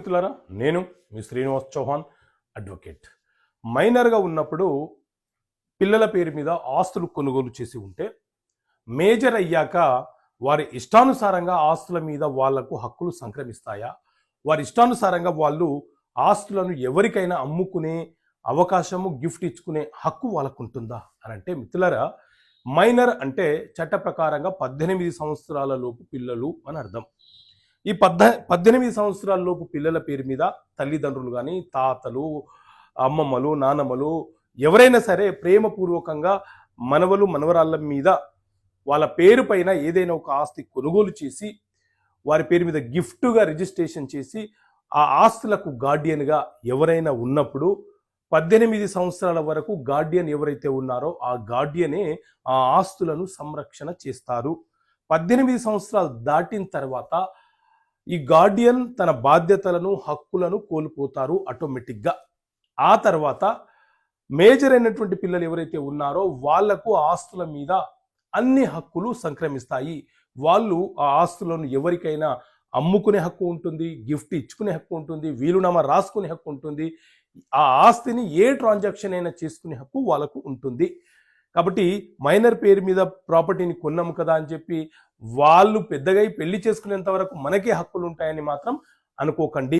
మిత్రులారా, నేను మీ శ్రీనివాస్ చౌహాన్ అడ్వకేట్. మైనర్గా ఉన్నప్పుడు పిల్లల పేరు మీద ఆస్తులు కొనుగోలు చేసి ఉంటే మేజర్ అయ్యాక వారి ఇష్టానుసారంగా ఆస్తుల మీద వాళ్లకు హక్కులు సంక్రమిస్తాయా? వారి ఇష్టానుసారంగా వాళ్ళు ఆస్తులను ఎవరికైనా అమ్ముకునే అవకాశము, గిఫ్ట్ ఇచ్చుకునే హక్కు వాళ్ళకు ఉంటుందా అని అంటే మిత్రులారా, మైనర్ అంటే చట్ట ప్రకారంగా 18 సంవత్సరాల లోపు పిల్లలు అని అర్థం. ఈ 18 సంవత్సరాల లోపు పిల్లల పేరు మీద తల్లిదండ్రులు కానీ, తాతలు, అమ్మమ్మలు, నానమ్మలు ఎవరైనా సరే ప్రేమపూర్వకంగా మనవలు మనవరాళ్ళ మీద వాళ్ళ పేరు పైన ఏదైనా ఒక ఆస్తి కొనుగోలు చేసి వారి పేరు మీద గిఫ్ట్గా రిజిస్ట్రేషన్ చేసి ఆ ఆస్తులకు గార్డియన్గా ఎవరైనా ఉన్నప్పుడు 18 సంవత్సరాల వరకు గార్డియన్ ఎవరైతే ఉన్నారో ఆ గార్డియనే ఆ ఆస్తులను సంరక్షణ చేస్తారు. 18 సంవత్సరాలు దాటిన తర్వాత ఈ గార్డియన్ తన బాధ్యతలను, హక్కులను కోల్పోతారు ఆటోమేటిక్గా. ఆ తర్వాత మేజర్ అయినటువంటి పిల్లలు ఎవరైతే ఉన్నారో వాళ్లకు ఆస్తుల మీద అన్ని హక్కులు సంక్రమిస్తాయి. వాళ్ళు ఆ ఆస్తులను ఎవరికైనా అమ్ముకునే హక్కు ఉంటుంది, గిఫ్ట్ ఇచ్చుకునే హక్కు ఉంటుంది, వీలునామా రాసుకునే హక్కు ఉంటుంది. ఆ ఆస్తిని ఏ ట్రాన్సాక్షన్ అయినా చేసుకునే హక్కు వాళ్ళకు ఉంటుంది. కాబట్టి మైనర్ పేరు మీద ప్రాపర్టీని కొన్నాము కదా అని చెప్పి వాళ్ళు పెద్దగా పెళ్లి చేసుకునేంత వరకు మనకే హక్కులు ఉంటాయని మాత్రం అనుకోకండి.